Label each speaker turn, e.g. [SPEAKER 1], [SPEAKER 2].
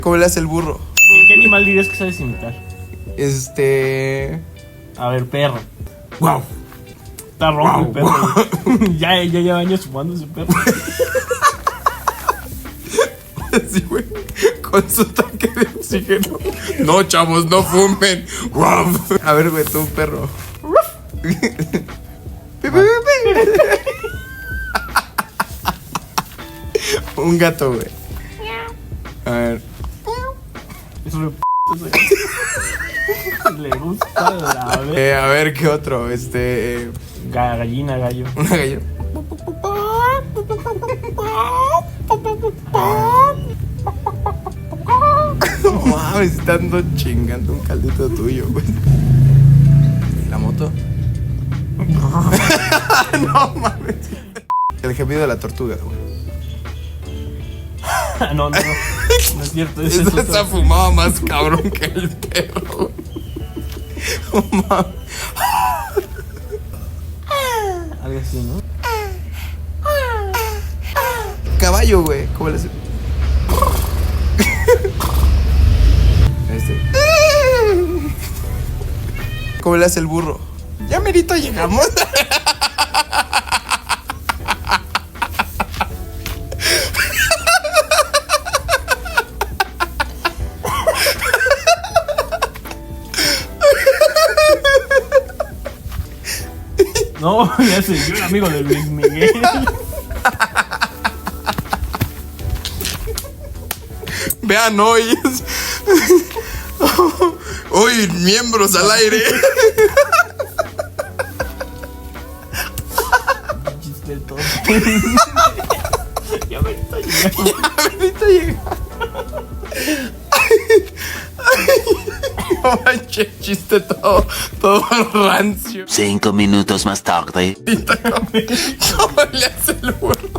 [SPEAKER 1] ¿Cómo le hace el burro?
[SPEAKER 2] ¿Qué animal dirías que sabes imitar? A ver, perro.
[SPEAKER 1] Wow.
[SPEAKER 2] Está ronco el perro. Ya lleva años fumando ese perro.
[SPEAKER 1] Sí, güey. Con su tanque de oxígeno. No, chavos, no fumen. Wow. A ver, güey, tú, un perro. Un gato, güey. A ver.
[SPEAKER 2] Es un le gusta la vez.
[SPEAKER 1] A ver, ¿qué otro?
[SPEAKER 2] Gallina, gallo.
[SPEAKER 1] Una gallina. No mames, estando chingando un caldito tuyo, güey. ¿La moto? No mames. El gemido de la tortuga, güey.
[SPEAKER 2] No es cierto.
[SPEAKER 1] Eso está fumado más cabrón que el perro. Oh, mames.
[SPEAKER 2] Algo así, ¿no?
[SPEAKER 1] Caballo, güey. ¿Cómo le hace? ¿Cómo le hace el burro? Ya merito llegamos.
[SPEAKER 2] No, ya sé, yo era amigo de Luis Miguel.
[SPEAKER 1] Vean hoy. Hoy, miembros al aire.
[SPEAKER 2] Chiste todo. Ya me está llegando.
[SPEAKER 1] Ya merito llegamos. No manches, chiste todo rancio.
[SPEAKER 3] 5 minutos más tarde.
[SPEAKER 1] ¿Cómo le hace el burro?